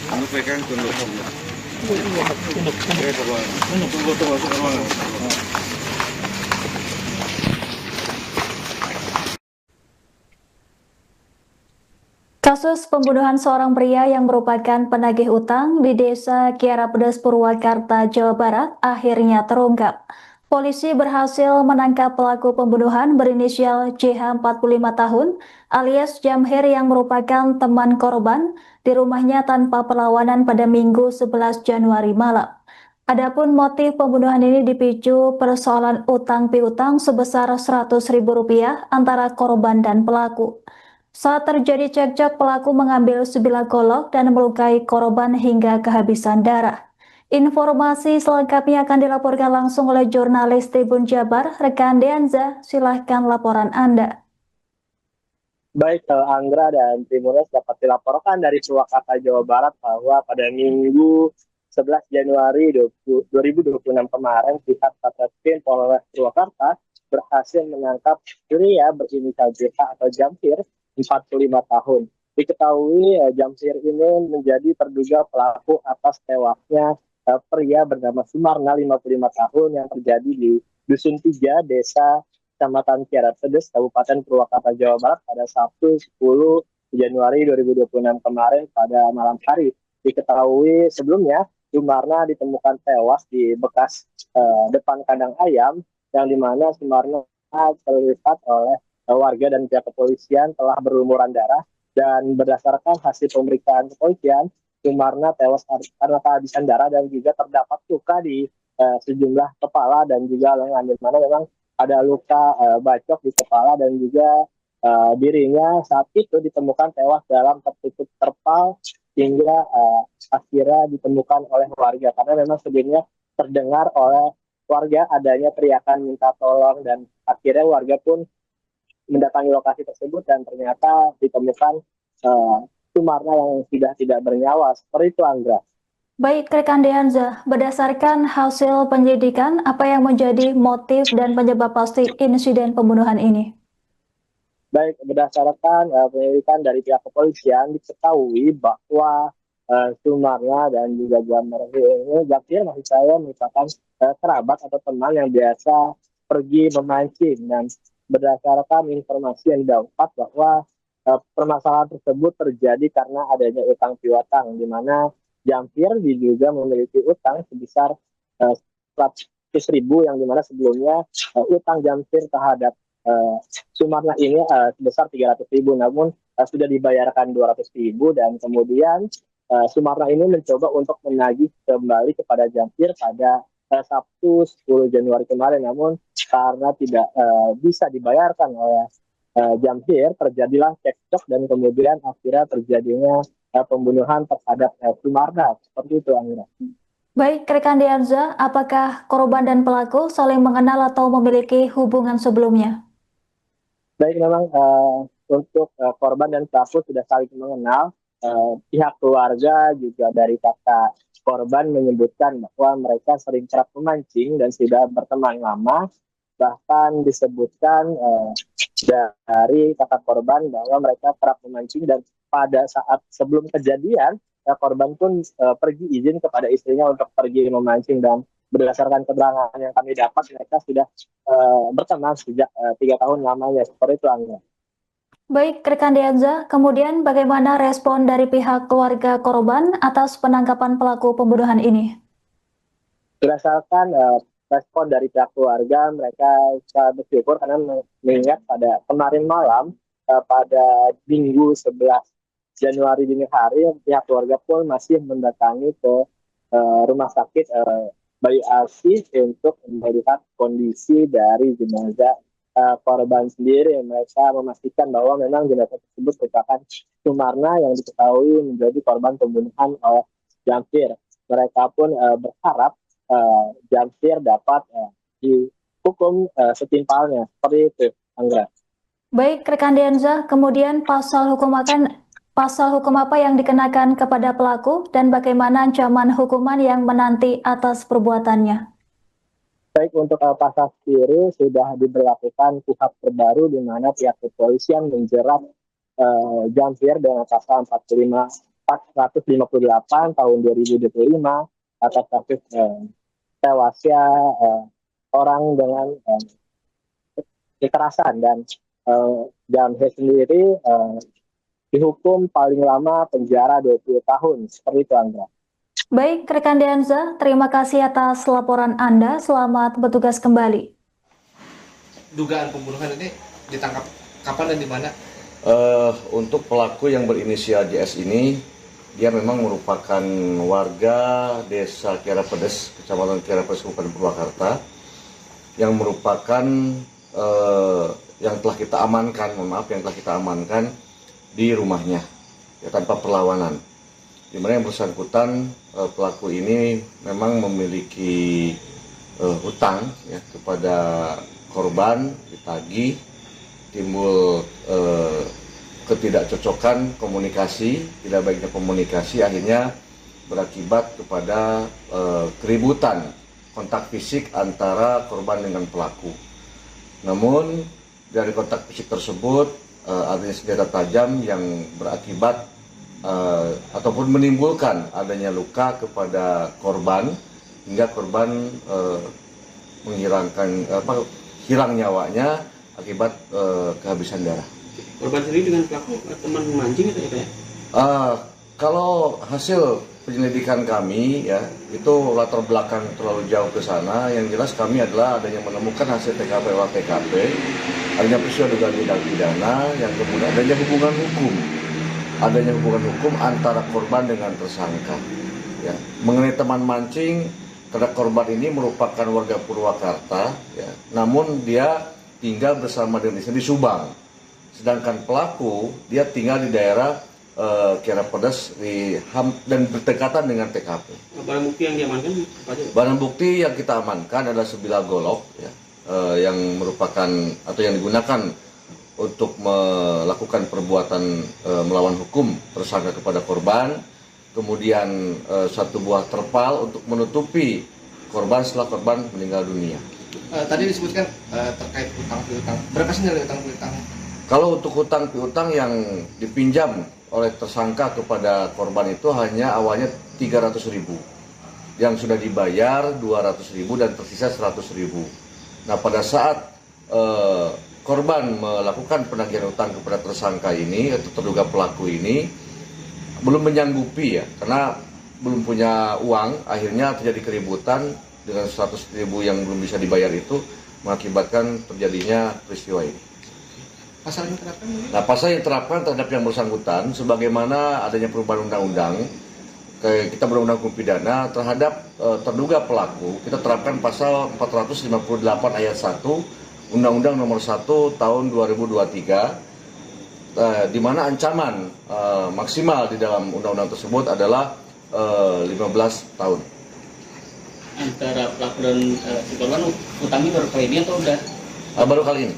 Ano pegang tunduk. Oke, coba. Tunggu masuk ke ruangan. Kasus pembunuhan seorang pria yang merupakan penagih utang di Desa Kiara Pedas, Purwakarta, Jawa Barat akhirnya terungkap. Polisi berhasil menangkap pelaku pembunuhan berinisial JH 45 tahun alias Jamhir yang merupakan teman korban di rumahnya tanpa perlawanan pada Minggu 11 Januari malam. Adapun motif pembunuhan ini dipicu persoalan utang piutang sebesar Rp100.000 antara korban dan pelaku. Saat terjadi cekcok, pelaku mengambil sebilah golok dan melukai korban hingga kehabisan darah. Informasi selengkapnya akan dilaporkan langsung oleh jurnalis Tribun Jabar, rekan Deanza. Silahkan laporan Anda. Baik, Anggra dan Tribuners dapat dilaporkan dari Purwakarta, Jawa Barat bahwa pada Minggu 11 Januari 2026 kemarin, pihak Satreskrim Polres Purwakarta berhasil menangkap pria berinisial JH atau Jamhir 45 tahun. Diketahui Jamhir ini menjadi terduga pelaku atas tewasnya pria bernama Sumarna 55 tahun yang terjadi di Dusun 3, Desa Kecamatan Kiara Pedas, Kabupaten Purwakarta, Jawa Barat pada Sabtu 10 Januari 2026 kemarin pada malam hari. Diketahui sebelumnya Sumarna ditemukan tewas di bekas depan kandang ayam yang dimana Sumarna terlihat oleh warga dan pihak kepolisian telah berlumuran darah, dan berdasarkan hasil pemeriksaan kepolisian, Sumarna tewas karena kehabisan darah dan juga terdapat luka di sejumlah kepala dan juga lengan, di mana memang ada luka bacok di kepala dan juga dirinya saat itu ditemukan tewas dalam tertutup terpal hingga akhirnya ditemukan oleh warga, karena memang sebelumnya terdengar oleh warga adanya teriakan minta tolong, dan akhirnya warga pun mendatangi lokasi tersebut dan ternyata ditemukan Sumarna yang sudah tidak bernyawa. Seperti itu, Anggra. Baik, rekan Deanza, berdasarkan hasil penyelidikan, apa yang menjadi motif dan penyebab pasti insiden pembunuhan ini? Baik, berdasarkan penyelidikan dari pihak kepolisian, diketahui bahwa Sumarna dan juga Jamhir maksud saya merupakan kerabat atau teman yang biasa pergi memancing, dan berdasarkan informasi yang didapat bahwa permasalahan tersebut terjadi karena adanya utang piutang, di mana Jamhir juga memiliki utang sebesar 100.000 yang dimana sebelumnya utang Jamhir terhadap Sumarna ini sebesar 300.000, namun sudah dibayarkan 200.000, dan kemudian Sumarna ini mencoba untuk menagih kembali kepada Jamhir pada Sabtu 10 Januari kemarin, namun karena tidak bisa dibayarkan oleh Jamhir, terjadilah cekcok dan kemudian akhirnya terjadinya pembunuhan terhadap Sumarna. Seperti itu, Amira. Baik, rekan Deanza, apakah korban dan pelaku saling mengenal atau memiliki hubungan sebelumnya? Baik, memang untuk korban dan pelaku sudah saling mengenal. Pihak keluarga juga dari kakak korban menyebutkan bahwa mereka sering kerap memancing dan sudah berteman lama. Bahkan disebutkan dari kakak korban bahwa mereka kerap memancing, dan pada saat sebelum kejadian korban pun pergi izin kepada istrinya untuk pergi memancing, dan berdasarkan keterangan yang kami dapat mereka sudah berteman sejak 3 tahun lamanya. Seperti itu, Angga. Baik, rekan Deanza, kemudian bagaimana respon dari pihak keluarga korban atas penangkapan pelaku pembunuhan ini? Berdasarkan respon dari pihak keluarga, mereka sangat bersyukur karena mengingat pada kemarin malam, pada Minggu 11 Januari dini hari, pihak keluarga pun masih mendatangi ke rumah sakit Bayu Asih untuk melihat kondisi dari jenazah korban sendiri. Mereka memastikan bahwa memang jenazah tersebut merupakan Sumarna yang diketahui menjadi korban pembunuhan oleh Jamhir. Mereka pun berharap Jamhir dapat dihukum setimpalnya. Seperti itu, Anggra. Baik, rekan Deanza, kemudian pasal hukum apa yang dikenakan kepada pelaku dan bagaimana ancaman hukuman yang menanti atas perbuatannya? Baik, untuk pasal sendiri sudah diberlakukan KUHP terbaru, di mana pihak kepolisian menjerat Jamhir dengan pasal 458 tahun 2025 atas kasus tewasnya orang dengan kekerasan, dan Jamhir sendiri dihukum paling lama penjara 20 tahun. Seperti itu, Angga. Baik, rekan Dianza, terima kasih atas laporan Anda. Selamat bertugas kembali. Dugaan pembunuhan ini ditangkap kapan dan di mana? Untuk pelaku yang berinisial JS ini, dia memang merupakan warga desa Kiara Pedes, Kecamatan Kiara Pedes, Kabupaten Purwakarta, yang merupakan yang telah kita amankan, di rumahnya, ya, tanpa perlawanan. Di mana yang bersangkutan pelaku ini memang memiliki hutang, ya, kepada korban, ditagih, timbul ketidakcocokan komunikasi, tidak baiknya komunikasi, akhirnya berakibat kepada keributan kontak fisik antara korban dengan pelaku. Namun dari kontak fisik tersebut adanya senjata tajam yang berakibat ataupun menimbulkan adanya luka kepada korban, hingga korban hilang nyawanya akibat kehabisan darah. Korban sendiri dengan pelaku teman mancing itu ya? Kalau hasil penyelidikan kami, ya, itu latar belakang terlalu jauh ke sana. Yang jelas kami adalah adanya menemukan hasil TKP olah TKP, adanya peristiwa dugaan tindak pidana, yang kemudian adanya hubungan hukum antara korban dengan tersangka. Ya. Mengenai teman mancing, karena korban ini merupakan warga Purwakarta, ya, namun dia tinggal bersama dengan istri di Subang. Sedangkan pelaku dia tinggal di daerah Kiara Pedes dan berdekatan dengan TKP. Barang bukti yang diamankan apa aja? Barang bukti yang kita amankan adalah sebilah golok, ya, yang merupakan atau yang digunakan untuk melakukan perbuatan melawan hukum tersangka kepada korban. Kemudian satu buah terpal untuk menutupi korban setelah korban meninggal dunia. Tadi disebutkan terkait hutang piutang. Berapa sih nilai hutang piutang? Kalau untuk hutang piutang yang dipinjam oleh tersangka kepada korban itu hanya awalnya 300.000, yang sudah dibayar 200.000 dan tersisa 100.000. Nah, pada saat korban melakukan penagihan hutang kepada tersangka ini atau terduga pelaku ini belum menyanggupi, ya, karena belum punya uang, akhirnya terjadi keributan dengan 100.000 yang belum bisa dibayar, itu mengakibatkan terjadinya peristiwa ini. Pasal yang diterapkan? Nah, pasal yang diterapkan terhadap yang bersangkutan, sebagaimana adanya perubahan undang-undang, kita berundang hukum pidana terhadap terduga pelaku, kita terapkan pasal 458 ayat 1 Undang-Undang Nomor 1 Tahun 2023, di mana ancaman maksimal di dalam undang-undang tersebut adalah 15 tahun. Antara pelaku dan si korban utangnya baru kali ini atau udah? Baru kali ini.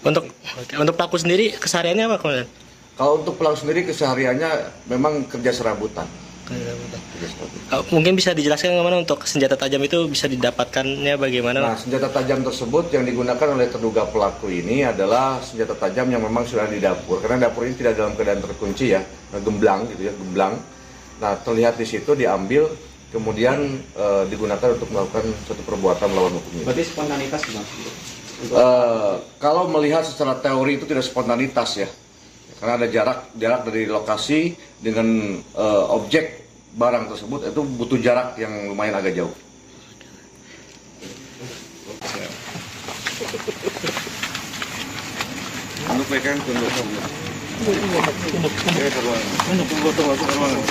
Untuk pelaku sendiri kesehariannya apa, Komandan? Kalau untuk pelaku sendiri kesehariannya memang kerja serabutan. Mungkin bisa dijelaskan kemana untuk senjata tajam itu bisa didapatkannya bagaimana? Nah, senjata tajam tersebut yang digunakan oleh terduga pelaku ini adalah senjata tajam yang memang sudah di dapur, karena dapur ini tidak dalam keadaan terkunci, ya, gemblang gitu, ya, gemblang. Nah, terlihat di situ diambil, kemudian digunakan untuk melakukan suatu perbuatan melawan hukum. Berarti spontanitas gimana? Kalau melihat secara teori itu tidak spontanitas, ya, karena ada jarak dari lokasi dengan objek barang tersebut, itu butuh jarak yang lumayan agak jauh. Untuk pegang tunduk. Ya, ke ruangan. Tunggu masuk ke ruangan.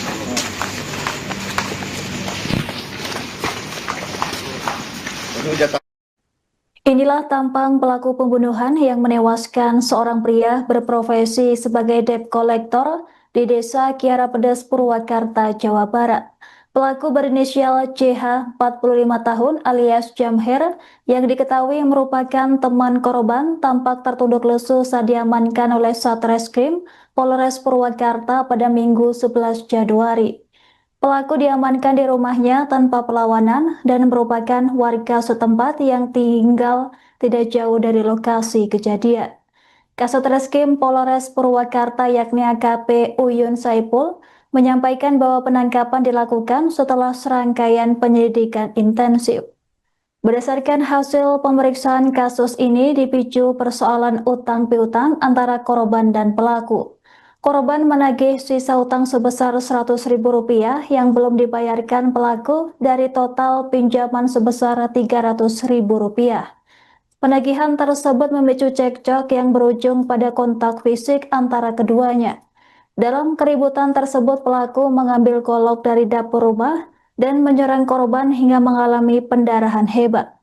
Inilah tampang pelaku pembunuhan yang menewaskan seorang pria berprofesi sebagai debt collector di Desa Kiara Pedes, Purwakarta, Jawa Barat. Pelaku berinisial CH, 45 tahun alias Jamher, yang diketahui merupakan teman korban, tampak tertunduk lesu saat diamankan oleh Satreskrim Polres Purwakarta pada Minggu 11 Januari. Pelaku diamankan di rumahnya tanpa perlawanan dan merupakan warga setempat yang tinggal tidak jauh dari lokasi kejadian. Kasat-Reskrim Polres Purwakarta yakni AKP Uyun Saipul menyampaikan bahwa penangkapan dilakukan setelah serangkaian penyelidikan intensif. Berdasarkan hasil pemeriksaan, kasus ini dipicu persoalan utang piutang antara korban dan pelaku. Korban menagih sisa utang sebesar Rp100.000 yang belum dibayarkan pelaku dari total pinjaman sebesar Rp300.000. Penagihan tersebut memicu cekcok yang berujung pada kontak fisik antara keduanya. Dalam keributan tersebut, pelaku mengambil golok dari dapur rumah dan menyerang korban hingga mengalami pendarahan hebat.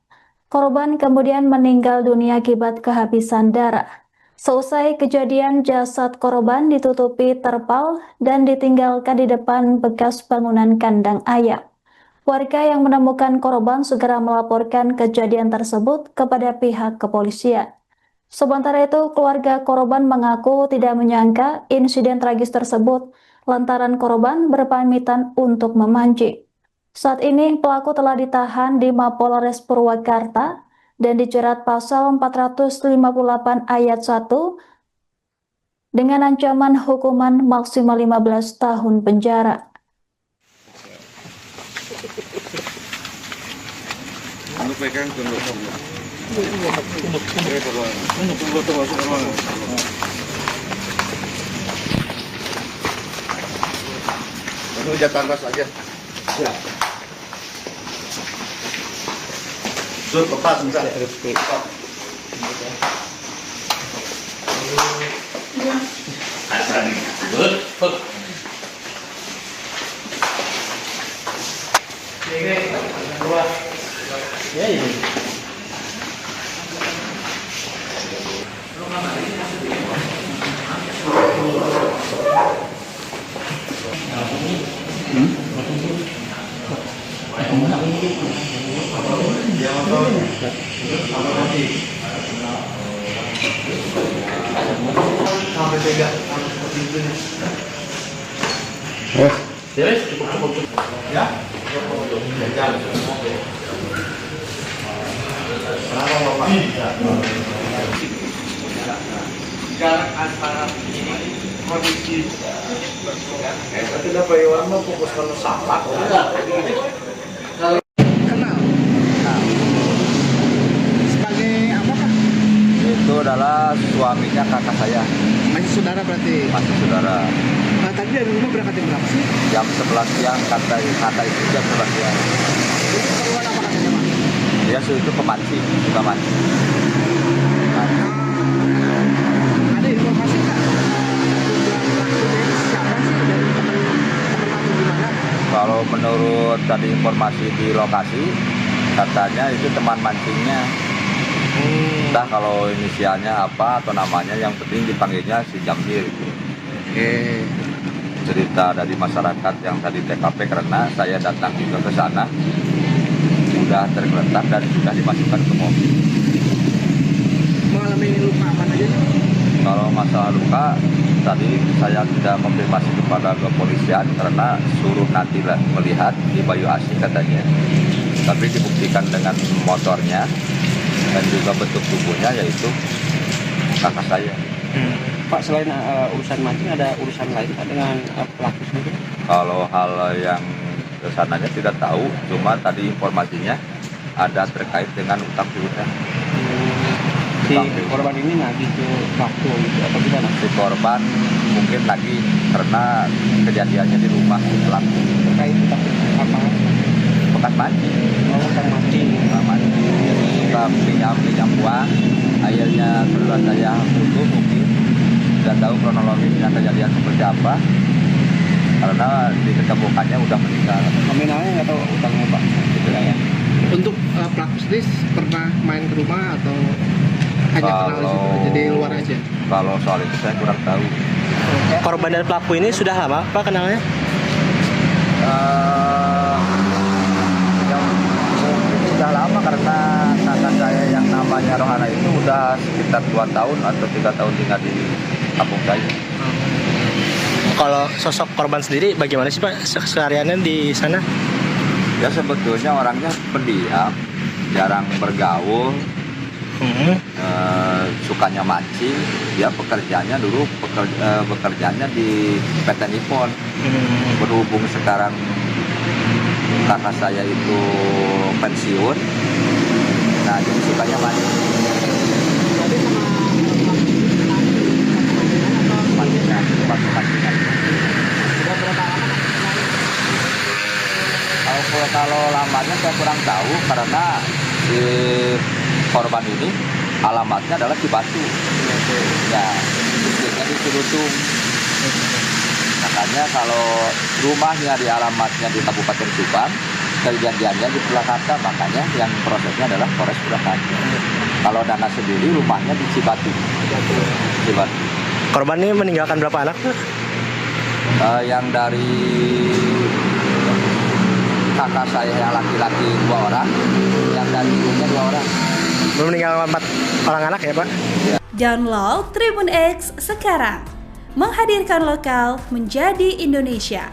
Korban kemudian meninggal dunia akibat kehabisan darah. Seusai kejadian, jasad korban ditutupi terpal dan ditinggalkan di depan bekas bangunan kandang ayam. Warga yang menemukan korban segera melaporkan kejadian tersebut kepada pihak kepolisian. Sementara itu, keluarga korban mengaku tidak menyangka insiden tragis tersebut lantaran korban berpamitan untuk memancing. Saat ini pelaku telah ditahan di Mapolres Purwakarta dan dijerat pasal 458 ayat 1 dengan ancaman hukuman maksimal 15 tahun penjara. Tunduk pegang, tunduk. Tunduk ke ruangan. Tunduk masuk ke ruangan. Ini jatah tas aja. Siap. Sud, lepas, bisa. Jarak antara kondisi Tapi dapat iwan mah fokus kalau salah. Sebagai apa Pak? Itu adalah suaminya kakak saya, Masih saudara berarti. masih saudara. Nah, tadi dari rumah berangkat jam berapa sih? Jam 11 siang, kata itu jam 11 siang. Jadi keperluan apa katanya Pak? Dia itu pemancing, suka mancing. Ada informasi nggak? Tujuan pelakunya siapa sih? Dari teman atau gimana? Kalau menurut tadi informasi di lokasi, katanya itu teman mancingnya. Entah kalau inisialnya apa atau namanya, yang penting dipanggilnya si Jamil. Oke. Cerita dari masyarakat yang tadi TKP, karena saya datang juga ke sana, sudah tergeletak dan sudah dimasukkan ke mobil. Mengalami luka apa aja nih? Kalau masalah luka, tadi saya tidak konfirmasi kepada kepolisian karena suruh nanti melihat di Bayu Asih katanya. Tapi dibuktikan dengan motornya dan juga bentuk tubuhnya, yaitu kakak saya. Pak, selain urusan mancing ada urusan lain Pak dengan pelaku sendiri? Kalau hal yang kesananya tidak tahu, cuma tadi informasinya ada terkait dengan utang piutang. Si korban ini nagih ke pelaku gitu atau gimana? Si korban mungkin lagi karena kejadiannya di rumah pelaku. Terkait utang apa? Bekas mancing. Oh, utang mancing. Kita pinjam uang, akhirnya saudara saya butuh, mungkin tidak tahu kronologisnya kejadian seperti apa, karena diketemukannya udah meninggal. Nominalnya nggak tahu utangnya Pak, gitu ya. Untuk pelaku sendiri pernah main ke rumah atau hanya kenal di situ aja, di luar aja? Kalau soal itu saya kurang tahu. Korban dan pelaku ini sudah lama Pak kenalnya? Yang sudah lama, karena kakak saya yang namanya Rohana itu udah sekitar 2 tahun atau 3 tahun tinggal di kampung saya. Kalau sosok korban sendiri bagaimana sih Pak sehariannya di sana? Ya sebetulnya orangnya pendiam, jarang bergaul, Sukanya mancing. Dia bekerjanya dulu bekerjanya di PT Nippon. Berhubung sekarang kakak saya itu pensiun, nah jadi sukanya mancing. Kalau lamanya saya kurang tahu karena si korban ini alamatnya adalah Cibatu. Ya, distriknya di Cilutung. Makanya kalau rumahnya di alamatnya di Kabupaten Subang, kejadiannya di Purwakarta, makanya yang prosesnya adalah Polres Purwakarta. Kalau Dana sendiri rumahnya di Cibatu. Cibatu. Korban ini meninggalkan berapa anak? Yang dari kakak saya yang laki-laki 2 orang, yang dari ibunya 2 orang. Belum meninggalkan 4 orang anak ya Pak? Ya. Download Tribun X sekarang, menghadirkan lokal menjadi Indonesia.